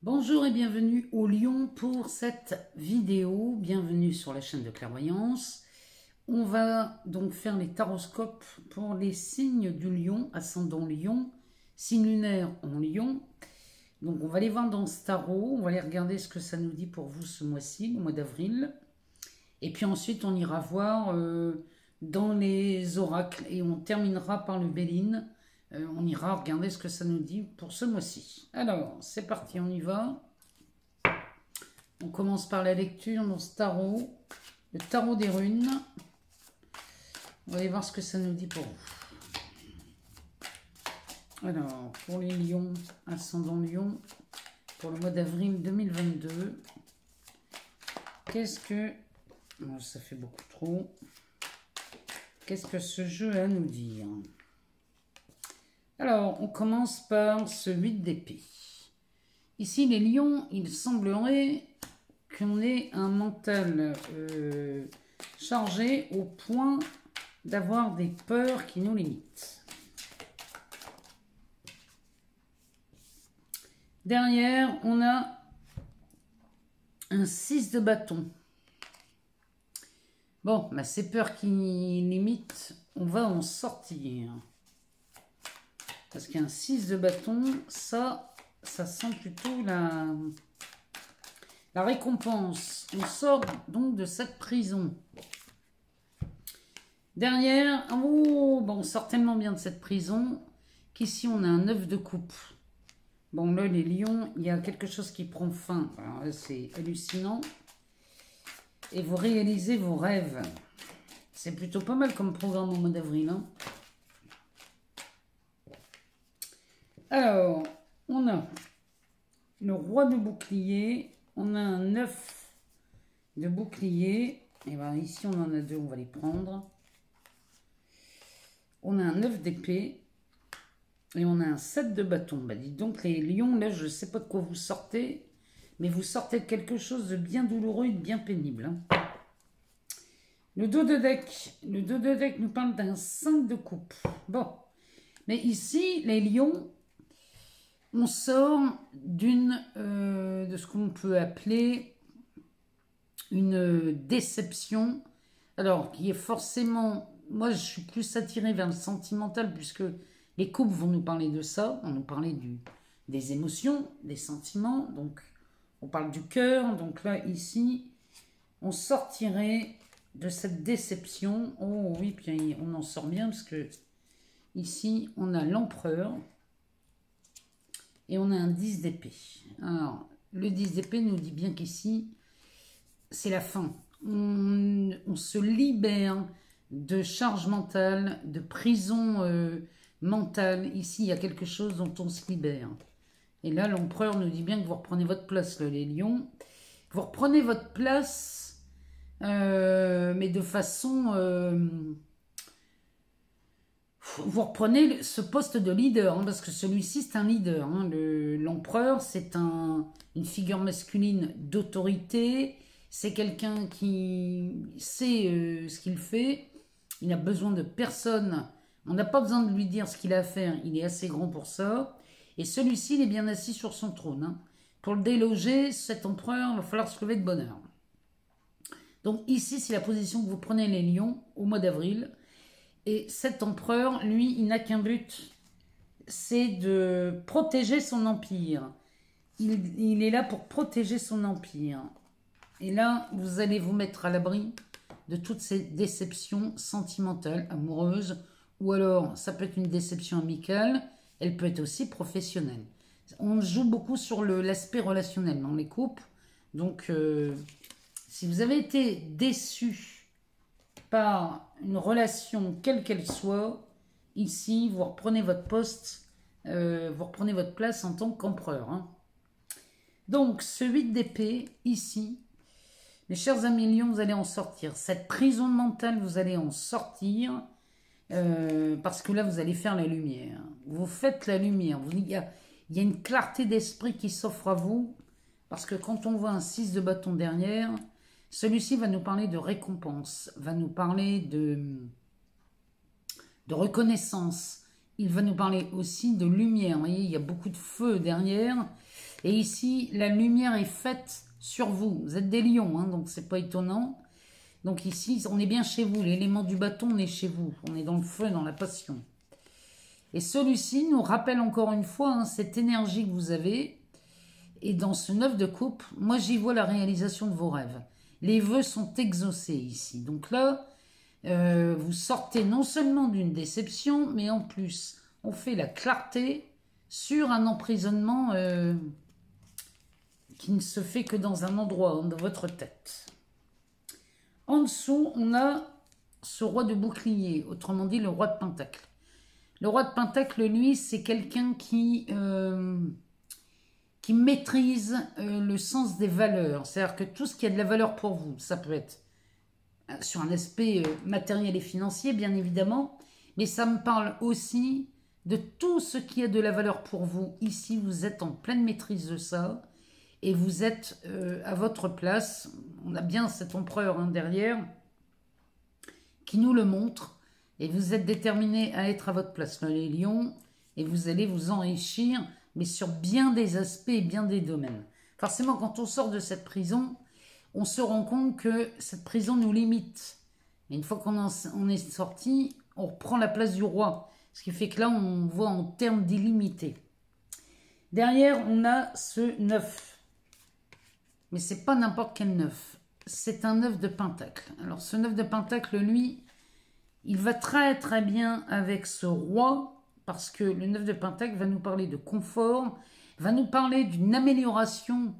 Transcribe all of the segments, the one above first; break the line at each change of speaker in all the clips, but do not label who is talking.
Bonjour et bienvenue au Lion pour cette vidéo. Bienvenue sur la chaîne de clairvoyance. On va donc faire les taroscopes pour les signes du Lion, ascendant Lion, signe lunaire en Lion. Donc on va les voir dans ce tarot, on va les regarder ce que ça nous dit pour vous ce mois-ci, le mois d'avril. Et puis ensuite on ira voir dans les oracles et on terminera par le Béline. On ira regarder ce que ça nous dit pour ce mois-ci. Alors, c'est parti, on y va. On commence par la lecture dans ce tarot, le tarot des runes. On va aller voir ce que ça nous dit pour vous. Alors, pour les lions, ascendant lion, pour le mois d'avril 2022, qu'est-ce que... Oh, ça fait beaucoup trop. Qu'est-ce que ce jeu a à nous dire ? Alors, on commence par ce 8 d'épée. Ici, les lions, il semblerait qu'on ait un mental chargé au point d'avoir des peurs qui nous limitent. Derrière, on a un 6 de bâton. Bon, bah, ces peurs qui limitent, on va en sortir. Parce qu'un 6 de bâton, ça sent plutôt la récompense. On sort donc de cette prison. Derrière, oh, bon, on sort tellement bien de cette prison qu'ici on a un 9 de coupe. Bon, là, les lions, il y a quelque chose qui prend fin. Alors là, c'est hallucinant. Et vous réalisez vos rêves. C'est plutôt pas mal comme programme au mois d'avril, hein. Alors, on a le roi de bouclier, on a un 9 de bouclier, et bien ici on en a deux, on va les prendre. On a un 9 d'épée, et on a un 7 de bâton. Bah, dites donc les lions, là je ne sais pas de quoi vous sortez, mais vous sortez de quelque chose de bien douloureux et de bien pénible, hein. Le dos de deck nous parle d'un 5 de coupe. Bon, mais ici les lions... On sort de ce qu'on peut appeler une déception, alors qui est forcément, moi je suis plus attirée vers le sentimental puisque les couples vont nous parler de ça, vont nous parler des émotions, des sentiments, donc on parle du cœur, donc là ici on sortirait de cette déception. Oh oui, puis on en sort bien parce que ici on a l'empereur. Et on a un 10 d'épée. Alors, le 10 d'épée nous dit bien qu'ici, c'est la fin. On se libère de charge mentale, de prison mentale. Ici, il y a quelque chose dont on se libère. Et là, l'empereur nous dit bien que vous reprenez votre place, là, les lions. Vous reprenez votre place, mais de façon... vous reprenez ce poste de leader, hein, parce que celui-ci, c'est un leader. Hein. L'empereur, c'est une figure masculine d'autorité. C'est quelqu'un qui sait ce qu'il fait. Il n'a besoin de personne. On n'a pas besoin de lui dire ce qu'il a à faire. Il est assez grand pour ça. Et celui-ci, il est bien assis sur son trône. Hein. Pour le déloger, cet empereur, il va falloir se lever de bonne heure. Donc ici, c'est la position que vous prenez les lions au mois d'avril. Et cet empereur, lui, il n'a qu'un but, c'est de protéger son empire. Il est là pour protéger son empire. Et là, vous allez vous mettre à l'abri de toutes ces déceptions sentimentales, amoureuses, ou alors, ça peut être une déception amicale, elle peut être aussi professionnelle. On joue beaucoup sur l'aspect relationnel dans les couples. Donc, si vous avez été déçu par une relation quelle qu'elle soit, ici, vous reprenez votre poste, vous reprenez votre place en tant qu'empereur. Hein. Donc, ce 8 d'épée, ici, mes chers amis lions, vous allez en sortir. Cette prison mentale, vous allez en sortir, parce que là, vous allez faire la lumière. Vous faites la lumière. Il y a une clarté d'esprit qui s'offre à vous, parce que quand on voit un 6 de bâton derrière... Celui-ci va nous parler de récompense, va nous parler de reconnaissance. Il va nous parler aussi de lumière. Vous voyez, il y a beaucoup de feu derrière. Et ici, la lumière est faite sur vous. Vous êtes des lions, hein, donc c'est pas étonnant. Donc ici, on est bien chez vous. L'élément du bâton, on est chez vous. On est dans le feu, dans la passion. Et celui-ci nous rappelle encore une fois hein, cette énergie que vous avez. Et dans ce 9 de coupe, moi j'y vois la réalisation de vos rêves. Les vœux sont exaucés ici. Donc là, vous sortez non seulement d'une déception, mais en plus, on fait la clarté sur un emprisonnement qui ne se fait que dans un endroit, hein, dans votre tête. En dessous, on a ce roi de bouclier, autrement dit le roi de pentacle. Le roi de pentacle, lui, c'est quelqu'un qui maîtrise le sens des valeurs. C'est-à-dire que tout ce qui a de la valeur pour vous, ça peut être sur un aspect matériel et financier, bien évidemment, mais ça me parle aussi de tout ce qui a de la valeur pour vous. Ici, vous êtes en pleine maîtrise de ça et vous êtes à votre place. On a bien cet empereur hein, derrière qui nous le montre et vous êtes déterminés à être à votre place, là, les lions, et vous allez vous enrichir, mais sur bien des aspects et bien des domaines. Forcément, quand on sort de cette prison, on se rend compte que cette prison nous limite. Et une fois qu'on est sorti, on reprend la place du roi. Ce qui fait que là, on voit en termes d'illimité. Derrière, on a ce 9. Mais ce n'est pas n'importe quel 9. C'est un 9 de pentacle. Alors, ce 9 de pentacle, lui, il va très très bien avec ce roi, parce que le 9 de pentacle va nous parler de confort, va nous parler d'une amélioration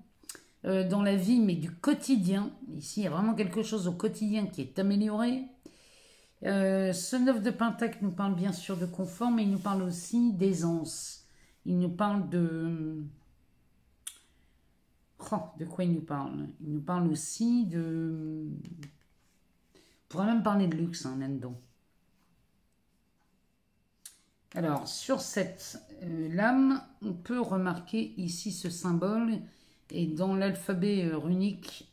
dans la vie, mais du quotidien. Ici, il y a vraiment quelque chose au quotidien qui est amélioré. Ce 9 de pentacle nous parle bien sûr de confort, mais il nous parle aussi d'aisance. Il nous parle de... Oh, de quoi il nous parle? Il nous parle aussi de... On pourrait même parler de luxe, hein, là-dedans. Alors, sur cette lame, on peut remarquer ici ce symbole. Et dans l'alphabet runique,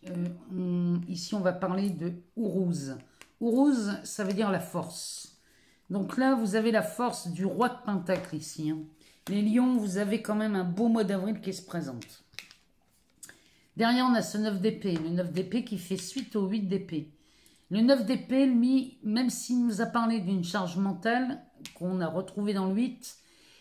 ici on va parler de Ourouz. Ourouz, ça veut dire la force. Donc là, vous avez la force du roi de pentacle ici. Hein. Les lions, vous avez quand même un beau mois d'avril qui se présente. Derrière, on a ce 9 d'épée. Le 9 d'épée qui fait suite au 8 d'épée. Le 9 d'épée, lui, même s'il nous a parlé d'une charge mentale qu'on a retrouvée dans le 8,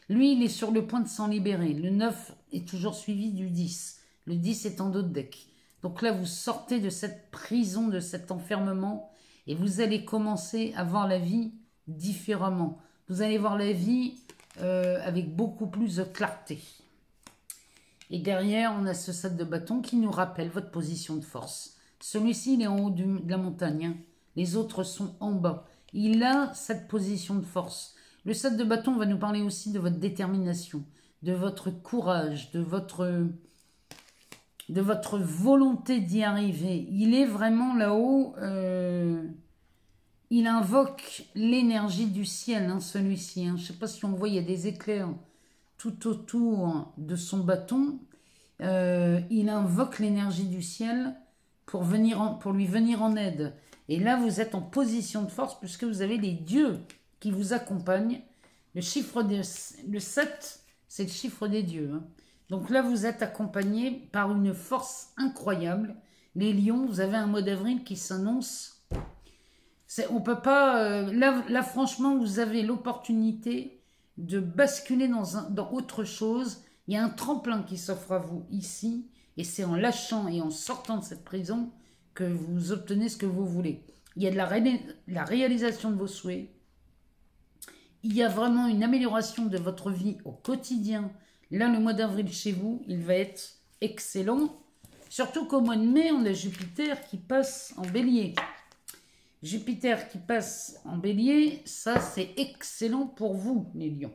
lui, il est sur le point de s'en libérer. Le 9 est toujours suivi du 10. Le 10 est en dos de deck. Donc là, vous sortez de cette prison, de cet enfermement, et vous allez commencer à voir la vie différemment. Vous allez voir la vie avec beaucoup plus de clarté. Et derrière, on a ce 7 de bâton qui nous rappelle votre position de force. Celui-ci, il est en haut de la montagne. Hein. Les autres sont en bas. Il a cette position de force. Le 7 de bâton va nous parler aussi de votre détermination, de votre courage, de votre volonté d'y arriver. Il est vraiment là-haut, il invoque l'énergie du ciel, hein, celui-ci. Hein. Je ne sais pas si on voit, il y a des éclairs tout autour de son bâton. Il invoque l'énergie du ciel pour lui venir en aide. Et là, vous êtes en position de force puisque vous avez les dieux qui vous accompagnent. Le 7, c'est le chiffre des dieux. Hein. Donc là, vous êtes accompagné par une force incroyable. Les lions, vous avez un mois d'avril qui s'annonce. On peut pas... là, franchement, vous avez l'opportunité de basculer dans autre chose. Il y a un tremplin qui s'offre à vous ici. Et c'est en lâchant et en sortant de cette prison que vous obtenez ce que vous voulez. Il y a de la réalisation de vos souhaits. Il y a vraiment une amélioration de votre vie au quotidien. Là, le mois d'avril chez vous, il va être excellent. Surtout qu'au mois de mai, on a Jupiter qui passe en bélier. Jupiter qui passe en bélier, ça c'est excellent pour vous, les lions.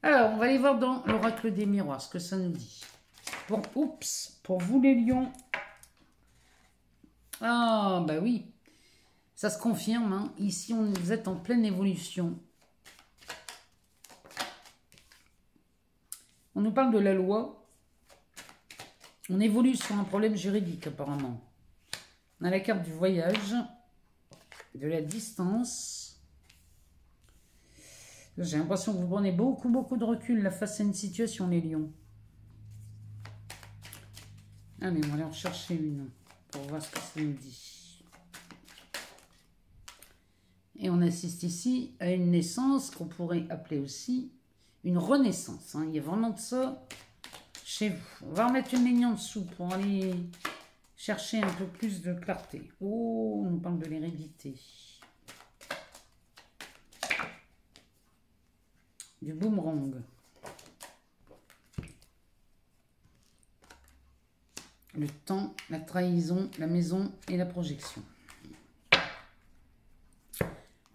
Alors, on va aller voir dans l'oracle des miroirs ce que ça nous dit. Bon, oups, pour vous les lions. Ah, bah oui, ça se confirme. Hein. Ici, vous êtes en pleine évolution. On nous parle de la loi. On évolue sur un problème juridique, apparemment. On a la carte du voyage, de la distance. J'ai l'impression que vous prenez beaucoup de recul là, face à une situation, les lions. Allez, on va aller en chercher une pour voir ce que ça nous dit. Et on assiste ici à une naissance qu'on pourrait appeler aussi une renaissance. Hein. Il y a vraiment de ça chez vous. On va remettre une ligne en dessous pour aller chercher un peu plus de clarté. Oh, on nous parle de l'hérédité. Du boomerang. Le temps, la trahison, la maison et la projection.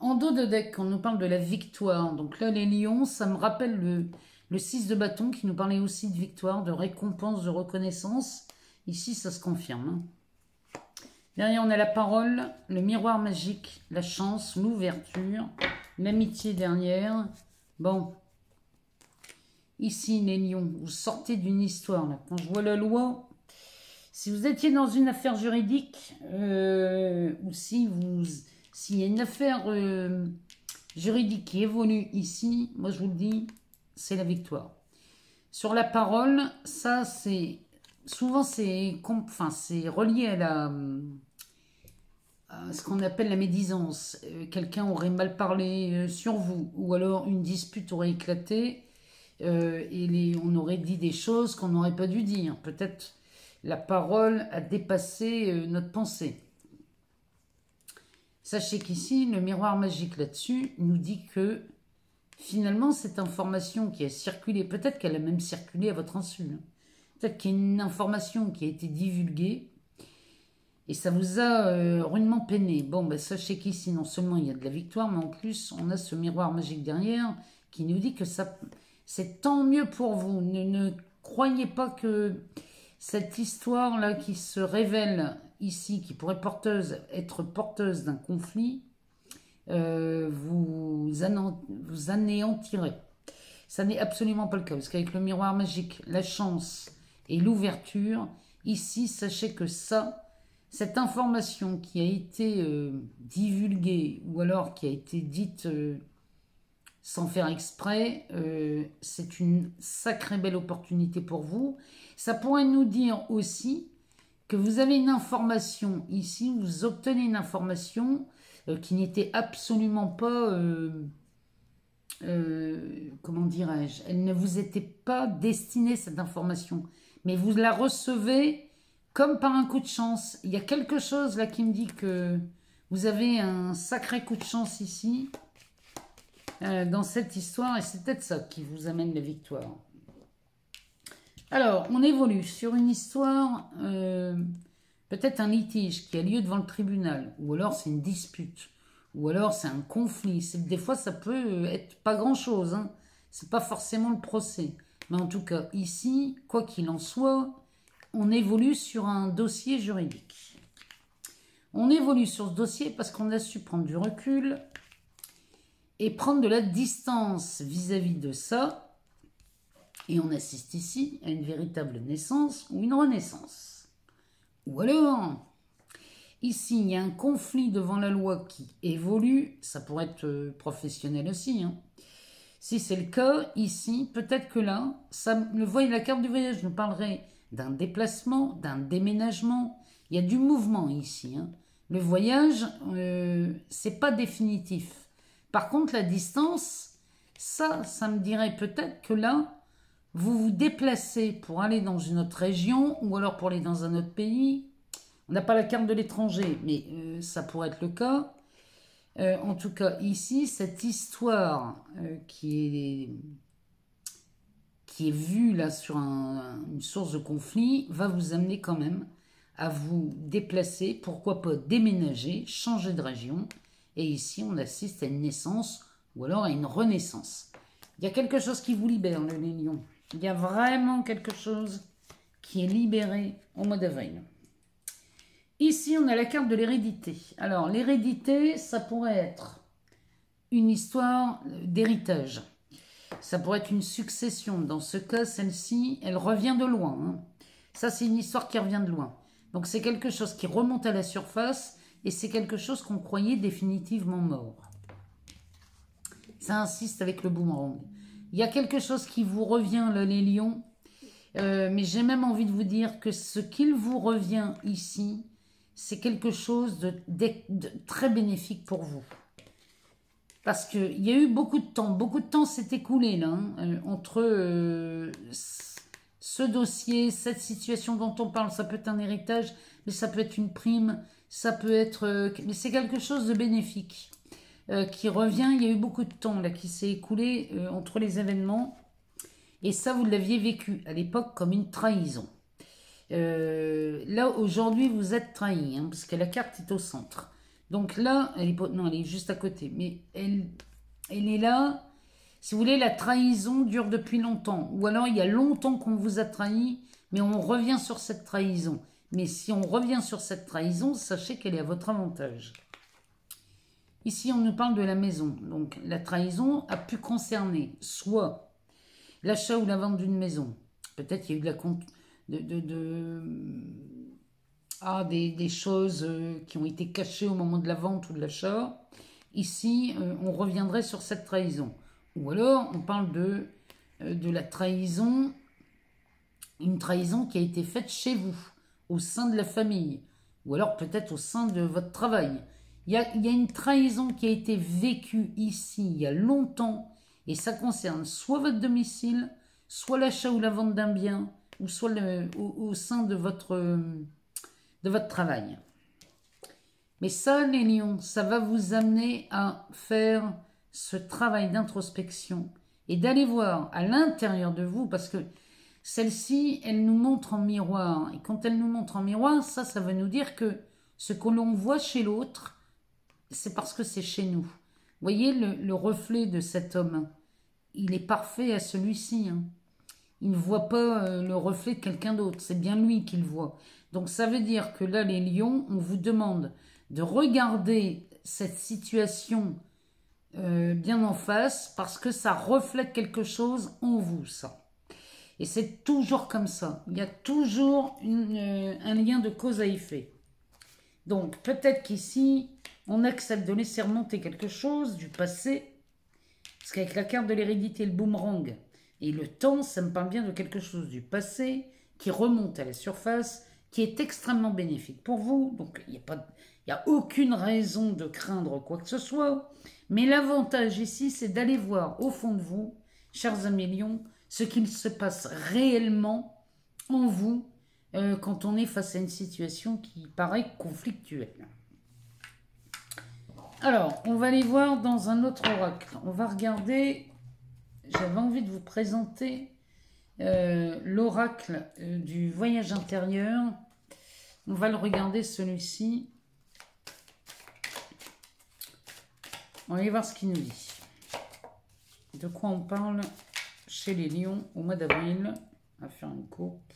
En dos de deck, on nous parle de la victoire. Donc là, les lions, ça me rappelle le 6 de bâton qui nous parlait aussi de victoire, de récompense, de reconnaissance. Ici, ça se confirme. Hein. Derrière, on a la parole, le miroir magique, la chance, l'ouverture, l'amitié dernière. Bon, ici, les lions, vous sortez d'une histoire. Là. Quand je vois la loi, si vous étiez dans une affaire juridique, ou s'il y a une affaire juridique qui évolue ici, moi je vous le dis, c'est la victoire. Sur la parole, ça c'est... Souvent c'est relié à ce qu'on appelle la médisance. Quelqu'un aurait mal parlé sur vous, ou alors une dispute aurait éclaté, et on aurait dit des choses qu'on n'aurait pas dû dire. Peut-être la parole a dépassé notre pensée. Sachez qu'ici, le miroir magique là-dessus nous dit que finalement, cette information qui a circulé, peut-être qu'elle a même circulé à votre insu, hein. Peut-être qu'il y a une information qui a été divulguée et ça vous a rudement peiné. Bon, ben, sachez qu'ici, non seulement il y a de la victoire, mais en plus, on a ce miroir magique derrière qui nous dit que c'est tant mieux pour vous. Ne croyez pas que cette histoire-là qui se révèle ici, qui pourrait être porteuse d'un conflit, vous anéantirez. Ça n'est absolument pas le cas, parce qu'avec le miroir magique, la chance et l'ouverture, ici, sachez que cette information qui a été divulguée, ou alors qui a été dite sans faire exprès, c'est une sacrée belle opportunité pour vous. Ça pourrait nous dire aussi que vous avez une information ici, vous obtenez une information qui n'était absolument pas, comment dirais-je, elle ne vous était pas destinée, cette information, mais vous la recevez comme par un coup de chance. Il y a quelque chose là qui me dit que vous avez un sacré coup de chance ici, dans cette histoire, et c'est peut-être ça qui vous amène la victoire. Alors, on évolue sur une histoire, peut-être un litige qui a lieu devant le tribunal, ou alors c'est une dispute, ou alors c'est un conflit. Des fois, ça peut être pas grand-chose, hein. C'est pas forcément le procès. Mais en tout cas, ici, quoi qu'il en soit, on évolue sur un dossier juridique. On évolue sur ce dossier parce qu'on a su prendre du recul et prendre de la distance vis-à-vis de ça. Et on assiste ici à une véritable naissance ou une renaissance. Ou alors, ici, il y a un conflit devant la loi qui évolue. Ça pourrait être professionnel aussi. Hein. Si c'est le cas, ici, peut-être que là, la carte du voyage nous parlerait d'un déplacement, d'un déménagement. Il y a du mouvement ici. Hein. Le voyage, c'est pas définitif. Par contre, la distance, ça me dirait peut-être que là, vous vous déplacez pour aller dans une autre région ou alors pour aller dans un autre pays. On n'a pas la carte de l'étranger, mais ça pourrait être le cas. En tout cas, ici, cette histoire qui est vue là sur une source de conflit va vous amener quand même à vous déplacer, pourquoi pas déménager, changer de région. Et ici, on assiste à une naissance ou alors à une renaissance. Il y a quelque chose qui vous libère, les lions. Il y a vraiment quelque chose qui est libéré au mois d'avril. Ici, on a la carte de l'hérédité. Alors, l'hérédité, ça pourrait être une histoire d'héritage. Ça pourrait être une succession. Dans ce cas, celle-ci, elle revient de loin. Hein. Ça, c'est une histoire qui revient de loin. Donc, c'est quelque chose qui remonte à la surface et c'est quelque chose qu'on croyait définitivement mort. Ça insiste avec le boomerang. Il y a quelque chose qui vous revient, là, les lions. Mais j'ai même envie de vous dire que ce qu'il vous revient ici, c'est quelque chose de très bénéfique pour vous. Parce qu'il y a eu beaucoup de temps s'est écoulé là, hein, entre ce dossier, cette situation dont on parle. Ça peut être un héritage, mais ça peut être une prime, ça peut être... mais c'est quelque chose de bénéfique qui revient. Il y a eu beaucoup de temps là qui s'est écoulé entre les événements. Et ça, vous l'aviez vécu à l'époque comme une trahison. Là, aujourd'hui, vous êtes trahi, hein, parce que la carte est au centre. Donc là, non, elle est juste à côté. Mais elle est là. Si vous voulez, la trahison dure depuis longtemps. Ou alors, il y a longtemps qu'on vous a trahi, mais on revient sur cette trahison. Mais si on revient sur cette trahison, sachez qu'elle est à votre avantage. Ici, on nous parle de la maison. Donc, la trahison a pu concerner soit l'achat ou la vente d'une maison. Peut-être qu'il y a eu de la compte des choses qui ont été cachées au moment de la vente ou de l'achat. Ici, on reviendrait sur cette trahison. Ou alors, on parle de la trahison, une trahison qui a été faite chez vous, au sein de la famille, ou alors peut-être au sein de votre travail. Il y a une trahison qui a été vécue ici, il y a longtemps, et ça concerne soit votre domicile, soit l'achat ou la vente d'un bien, ou soit au sein de votre travail. Mais ça, les lions, ça va vous amener à faire ce travail d'introspection et d'aller voir à l'intérieur de vous, parce que celle-ci, elle nous montre en miroir. Et quand elle nous montre en miroir, ça veut nous dire que ce que l'on voit chez l'autre, c'est parce que c'est chez nous. Vous voyez le reflet de cet homme, il est parfait à celui-ci. Hein. Il ne voit pas le reflet de quelqu'un d'autre, c'est bien lui qu'il voit. Donc ça veut dire que là, les lions, on vous demande de regarder cette situation bien en face, parce que ça reflète quelque chose en vous, ça. Et c'est toujours comme ça. Il y a toujours un lien de cause à effet. Donc peut-être qu'ici, on accepte de laisser remonter quelque chose du passé, parce qu'avec la carte de l'hérédité, le boomerang, et le temps, ça me parle bien de quelque chose du passé qui remonte à la surface, qui est extrêmement bénéfique pour vous. Donc, il n'y a aucune raison de craindre quoi que ce soit. Mais l'avantage ici, c'est d'aller voir au fond de vous, chers amis lions, ce qu'il se passe réellement en vous quand on est face à une situation qui paraît conflictuelle. Alors, on va aller voir dans un autre oracle. On va regarder... J'avais envie de vous présenter l'oracle du voyage intérieur. On va le regarder, celui-ci. On va aller voir ce qu'il nous dit. De quoi on parle chez les lions au mois d'avril. On va faire une coupe.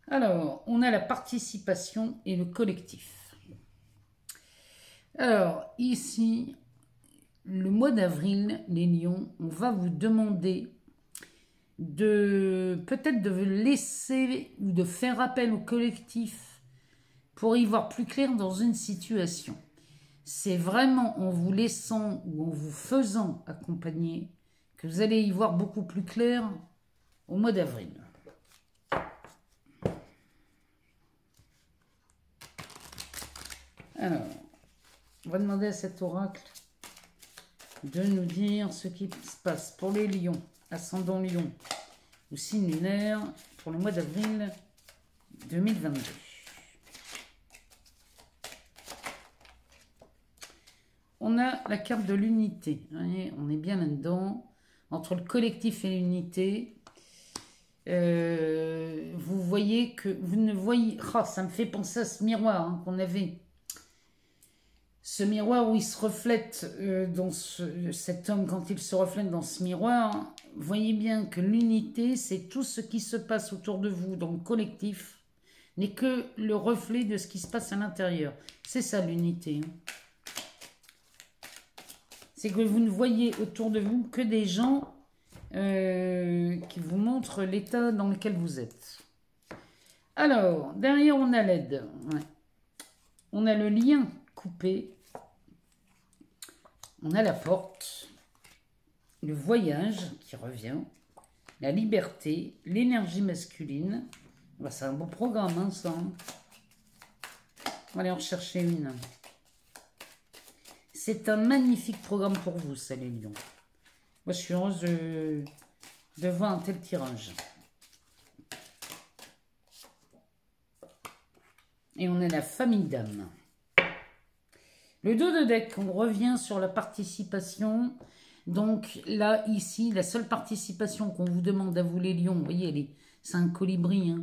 Alors, on a la participation et le collectif. Alors, ici... Le mois d'avril, les lions, on va vous demander peut-être de laisser ou de faire appel au collectif pour y voir plus clair dans une situation. C'est vraiment en vous laissant ou en vous faisant accompagner que vous allez y voir beaucoup plus clair au mois d'avril. Alors, on va demander à cet oracle de nous dire ce qui se passe pour les lions, ascendant lion ou signe lunaire pour le mois d'avril 2022. On a la carte de l'unité. On est bien là-dedans. Entre le collectif et l'unité, vous voyez que vous ne voyez... Oh, ça me fait penser à ce miroir qu'on avait. Ce miroir où il se reflète dans cet homme, quand il se reflète dans ce miroir, voyez bien que l'unité, c'est tout ce qui se passe autour de vous dans le collectif, n'est que le reflet de ce qui se passe à l'intérieur. C'est ça l'unité. C'est que vous ne voyez autour de vous que des gens qui vous montrent l'état dans lequel vous êtes. Alors, derrière, on a l'aide. Ouais. On a le lien coupé. On a la porte, le voyage qui revient, la liberté, l'énergie masculine. Bah, c'est un beau programme, hein, ça. On va aller en chercher une. C'est un magnifique programme pour vous, ça, les lions. Moi, je suis heureuse de voir un tel tirage. Et on est la famille d'âmes. Le dos de deck, on revient sur la participation. Donc là, ici, la seule participation qu'on vous demande à vous, les lions, vous voyez, c'est un colibri, hein.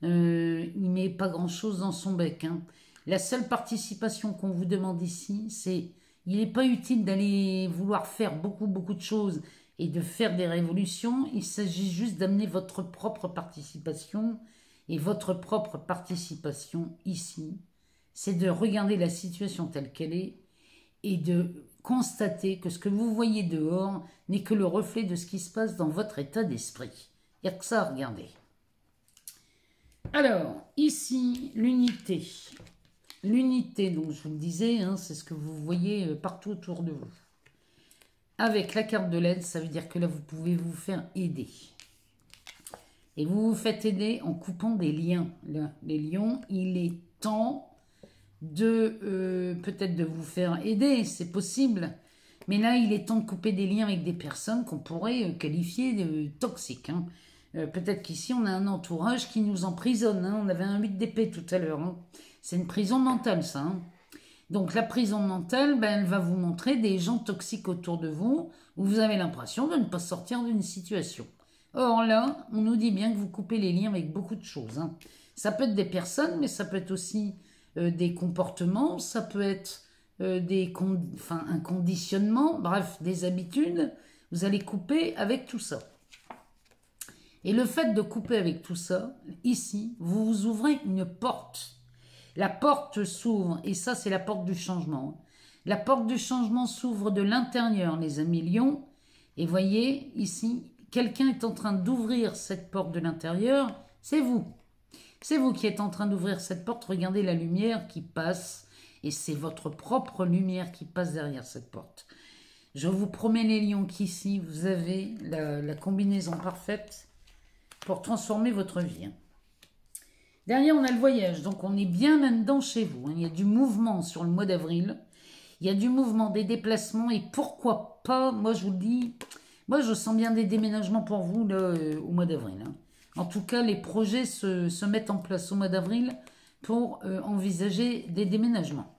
Il met pas grand-chose dans son bec, hein. La seule participation qu'on vous demande ici, c'est, il n'est pas utile d'aller vouloir faire beaucoup de choses et de faire des révolutions. Il s'agit juste d'amener votre propre participation. Et votre propre participation ici, c'est de regarder la situation telle qu'elle est et de constater que ce que vous voyez dehors n'est que le reflet de ce qui se passe dans votre état d'esprit. Il n'y a que ça à regarder. Alors, ici, l'unité. L'unité, donc je vous le disais, hein, c'est ce que vous voyez partout autour de vous. Avec la carte de l'aide, ça veut dire que là, vous pouvez vous faire aider. Et vous vous faites aider en coupant des liens. Là, les lions, il est temps de peut-être de vous faire aider, c'est possible. Mais là, il est temps de couper des liens avec des personnes qu'on pourrait qualifier de toxiques, hein. Peut-être qu'ici, on a un entourage qui nous emprisonne, hein. On avait un 8 d'épée tout à l'heure, hein. C'est une prison mentale, ça, hein. Donc, la prison mentale, ben, elle va vous montrer des gens toxiques autour de vous, où vous avez l'impression de ne pas sortir d'une situation. Or là, on nous dit bien que vous coupez les liens avec beaucoup de choses, hein. Ça peut être des personnes, mais ça peut être aussi des comportements, ça peut être un conditionnement, bref, des habitudes. Vous allez couper avec tout ça. Et le fait de couper avec tout ça, ici, vous vous ouvrez une porte. La porte s'ouvre, et ça, c'est la porte du changement. La porte du changement s'ouvre de l'intérieur, les amis lions. Et voyez, ici, quelqu'un est en train d'ouvrir cette porte de l'intérieur, c'est vous. C'est vous qui êtes en train d'ouvrir cette porte, regardez la lumière qui passe, et c'est votre propre lumière qui passe derrière cette porte. Je vous promets les lions qu'ici, vous avez la combinaison parfaite pour transformer votre vie. Derrière, on a le voyage, donc on est bien là-dedans chez vous. Il y a du mouvement sur le mois d'avril, il y a du mouvement, des déplacements, et pourquoi pas, moi je vous le dis... Moi, je sens bien des déménagements pour vous là, au mois d'avril, hein. En tout cas, les projets se mettent en place au mois d'avril pour envisager des déménagements.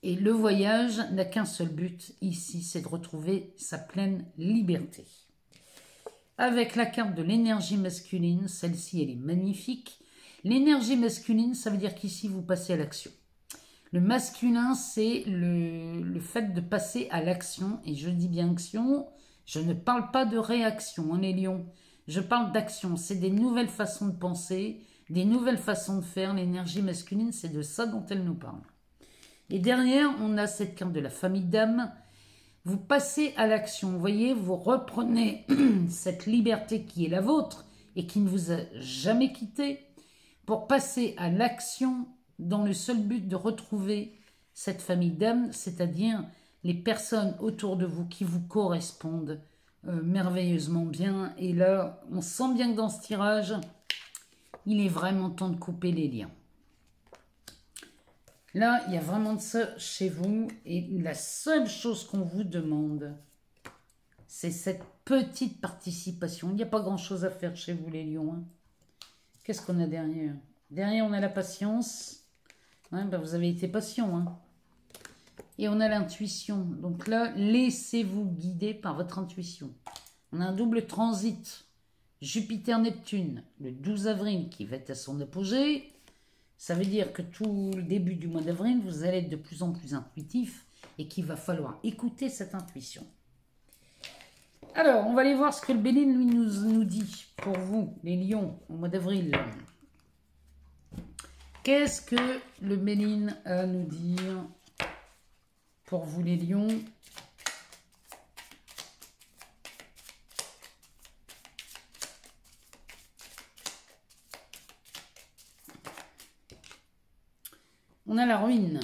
Et le voyage n'a qu'un seul but ici, c'est de retrouver sa pleine liberté. Avec la carte de l'énergie masculine, celle-ci, elle est magnifique. L'énergie masculine, ça veut dire qu'ici, vous passez à l'action. Le masculin, c'est le fait de passer à l'action. Et je dis bien action, je ne parle pas de réaction, hein, les lions. Je parle d'action. C'est des nouvelles façons de penser, des nouvelles façons de faire. L'énergie masculine, c'est de ça dont elle nous parle. Et derrière, on a cette carte de la famille d'âmes. Vous passez à l'action. Vous voyez, vous reprenez cette liberté qui est la vôtre et qui ne vous a jamais quitté pour passer à l'action dans le seul but de retrouver cette famille d'âmes, c'est-à-dire les personnes autour de vous qui vous correspondent merveilleusement bien. Et là, on sent bien que dans ce tirage, il est vraiment temps de couper les liens. Là, il y a vraiment de ça chez vous. Et la seule chose qu'on vous demande, c'est cette petite participation. Il n'y a pas grand-chose à faire chez vous, les lions, hein. Qu'est-ce qu'on a derrière? Derrière, on a la patience. Ouais, ben vous avez été patient, hein. Et on a l'intuition. Donc là, laissez-vous guider par votre intuition. On a un double transit. Jupiter-Neptune, le 12 avril, qui va être à son apogée. Ça veut dire que tout le début du mois d'avril, vous allez être de plus en plus intuitif et qu'il va falloir écouter cette intuition. Alors, on va aller voir ce que le Bénin, lui, nous dit pour vous, les lions, au mois d'avril. Qu'est-ce que le Bénin a à nous dire pour vous, les lions? On a la ruine.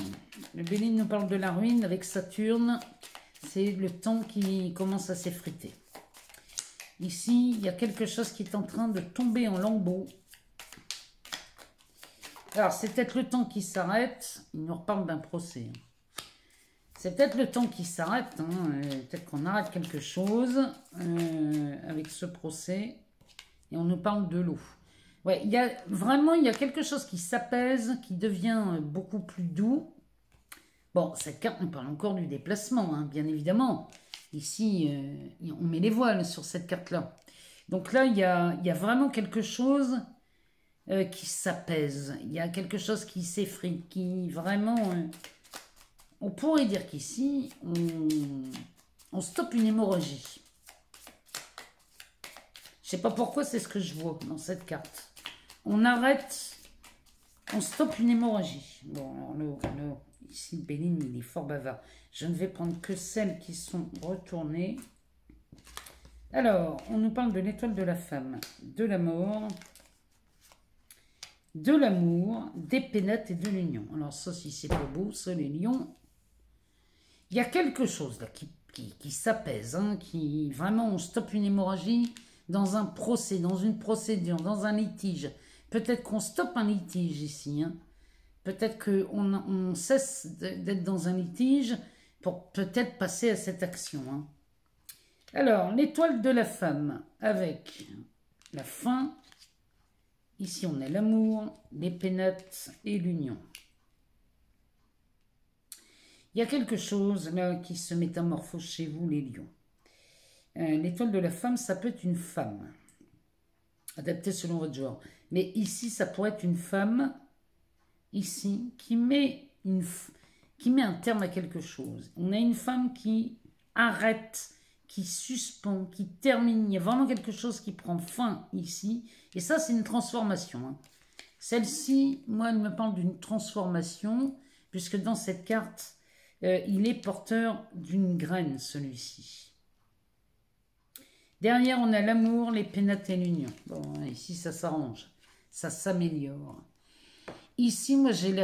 Le Bénin nous parle de la ruine avec Saturne. C'est le temps qui commence à s'effriter. Ici, il y a quelque chose qui est en train de tomber en lambeaux. Alors, c'est peut-être le temps qui s'arrête. Il nous reparle d'un procès. C'est peut-être le temps qui s'arrête. Hein. Peut-être qu'on arrête quelque chose avec ce procès. Et on nous parle de l'eau. Ouais, il y a quelque chose qui s'apaise, qui devient beaucoup plus doux. Bon, cette carte, on parle encore du déplacement, hein, bien évidemment. Ici, on met les voiles sur cette carte-là. Donc là, il y a vraiment quelque chose qui s'apaise. Il y a quelque chose qui s'effrite, qui vraiment... on pourrait dire qu'ici, on stoppe une hémorragie. Je sais pas pourquoi, c'est ce que je vois dans cette carte. On arrête, on stoppe une hémorragie. Bon, alors, ici, Béline, il est fort bavard. Je ne vais prendre que celles qui sont retournées. Alors, on nous parle de l'étoile de la femme, de la mort, de l'amour, des pénates et de l'union. Alors ça, si c'est pas beau, ça, les lions. Il y a quelque chose là qui s'apaise, hein, qui vraiment, on stoppe une hémorragie dans un procès, dans une procédure, dans un litige. Peut-être qu'on stoppe un litige ici, hein. Peut-être qu'on cesse d'être dans un litige pour peut-être passer à cette action. Hein. Alors, l'étoile de la femme avec la fin. Ici, on a l'amour, les pénates et l'union. Il y a quelque chose là qui se métamorphose chez vous, les lions. L'étoile de la femme, ça peut être une femme, adaptée selon votre genre. Mais ici, ça pourrait être une femme, ici, qui met un terme à quelque chose. On a une femme qui arrête, qui suspend, qui termine. Il y a vraiment quelque chose qui prend fin ici. Et ça, c'est une transformation. Hein. Celle-ci, moi, elle me parle d'une transformation, puisque dans cette carte, il est porteur d'une graine, celui-ci. Derrière, on a l'amour, les pénates et l'union. Bon, ici, ça s'arrange. Ça s'améliore. Ici, moi, j'ai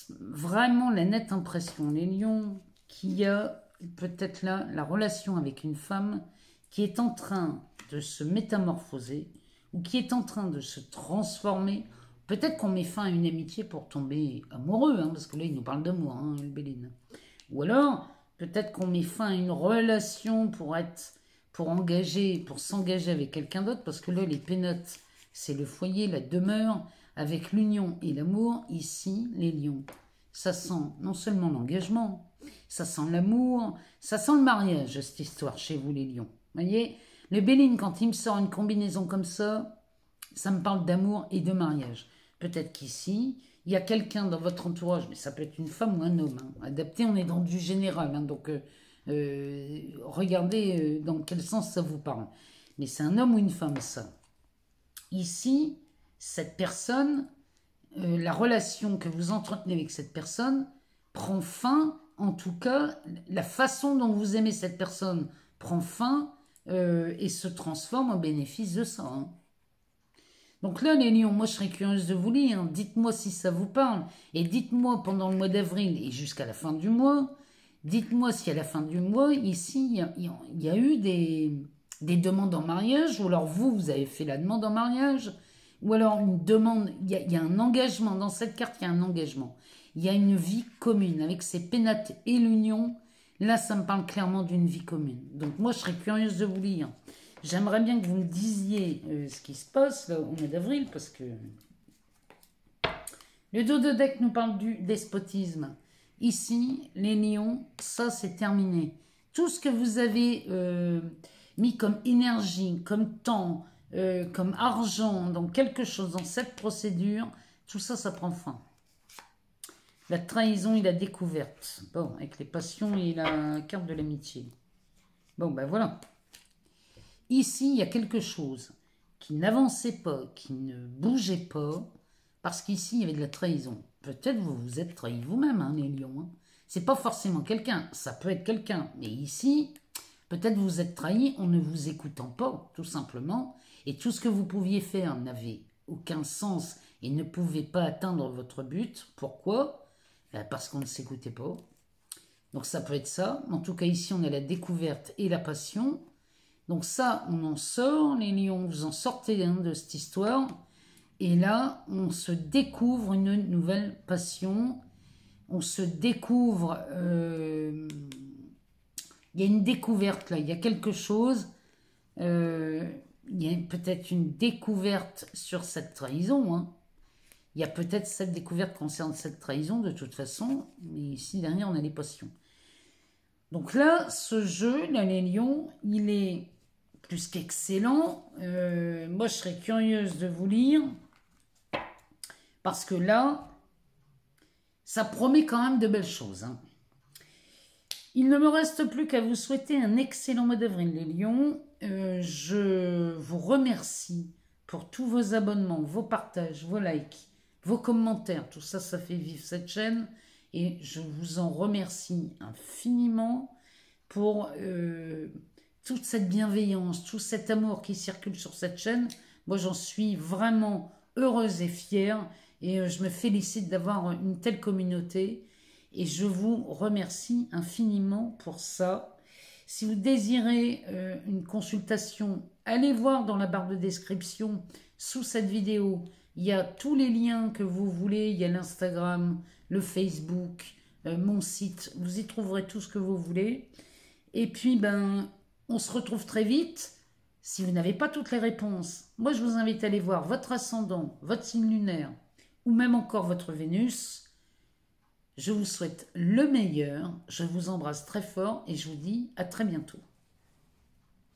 vraiment la nette impression, les lions, qu'il y a peut-être là la relation avec une femme qui est en train de se métamorphoser ou qui est en train de se transformer. Peut-être qu'on met fin à une amitié pour tomber amoureux, hein, parce que là, il nous parle d'amour, hein, le Béline. Ou alors, peut-être qu'on met fin à une relation pour s'engager avec quelqu'un d'autre, parce que là, les pénates, c'est le foyer, la demeure, avec l'union et l'amour. Ici, les lions, ça sent non seulement l'engagement, ça sent l'amour, ça sent le mariage, cette histoire, chez vous, les lions. Vous voyez, le Béline, quand il me sort une combinaison comme ça me parle d'amour et de mariage. Peut-être qu'ici, il y a quelqu'un dans votre entourage, mais ça peut être une femme ou un homme. Hein. Adapté, on est dans du général, hein, donc regardez dans quel sens ça vous parle. Mais c'est un homme ou une femme, ça. Ici, cette personne, la relation que vous entretenez avec cette personne prend fin, en tout cas, la façon dont vous aimez cette personne prend fin et se transforme au bénéfice de ça. Hein. Donc là, les lions, moi je serais curieuse de vous lire. Dites-moi si ça vous parle. Et dites-moi pendant le mois d'avril et jusqu'à la fin du mois, dites-moi si à la fin du mois, ici, il y a eu des demandes en mariage, ou alors vous avez fait la demande en mariage, ou alors une demande, il y a un engagement. Dans cette carte, il y a un engagement. Il y a une vie commune avec ces pénates et l'union. Là, ça me parle clairement d'une vie commune. Donc moi, je serais curieuse de vous lire. J'aimerais bien que vous me disiez ce qui se passe là, au mois d'avril, parce que le dos de deck nous parle du despotisme. Ici, les lions, ça c'est terminé. Tout ce que vous avez mis comme énergie, comme temps, comme argent, dans quelque chose, dans cette procédure, tout ça, ça prend fin. La trahison et la découverte. Bon, avec les passions et la carte de l'amitié. Bon, ben voilà. Ici, il y a quelque chose qui n'avançait pas, qui ne bougeait pas, parce qu'ici, il y avait de la trahison. Peut-être vous vous êtes trahi vous-même, hein, les lions. Hein. C'est pas forcément quelqu'un, ça peut être quelqu'un. Mais ici, peut-être vous êtes trahi en ne vous écoutant pas, tout simplement. Et tout ce que vous pouviez faire n'avait aucun sens et ne pouvait pas atteindre votre but. Pourquoi ? Parce qu'on ne s'écoutait pas. Donc ça peut être ça. En tout cas, ici, on a la découverte et la passion. Donc ça, on en sort, les lions, vous en sortez de cette histoire. Et là, on se découvre une nouvelle passion. On se découvre... il y a une découverte là, il y a quelque chose. Il y a peut-être une découverte sur cette trahison. Hein. Il y a peut-être cette découverte concernant cette trahison de toute façon. Mais ici, derrière, on a les passions. Donc là, ce jeu, là, les lions, il est plus qu'excellent. Moi, je serais curieuse de vous lire. Parce que là, ça promet quand même de belles choses. Hein. Il ne me reste plus qu'à vous souhaiter un excellent mois d'avril, les lions. Je vous remercie pour tous vos abonnements, vos partages, vos likes, vos commentaires. Tout ça, ça fait vivre cette chaîne. Et je vous en remercie infiniment pour toute cette bienveillance, tout cet amour qui circule sur cette chaîne. Moi, j'en suis vraiment heureuse et fière. Et je me félicite d'avoir une telle communauté. Et je vous remercie infiniment pour ça. Si vous désirez une consultation, allez voir dans la barre de description sous cette vidéo. Il y a tous les liens que vous voulez. Il y a l'Instagram, le Facebook, mon site. Vous y trouverez tout ce que vous voulez. Et puis, on se retrouve très vite. Si vous n'avez pas toutes les réponses, moi, je vous invite à aller voir votre ascendant, votre signe lunaire, ou même encore votre Vénus. Je vous souhaite le meilleur, je vous embrasse très fort et je vous dis à très bientôt.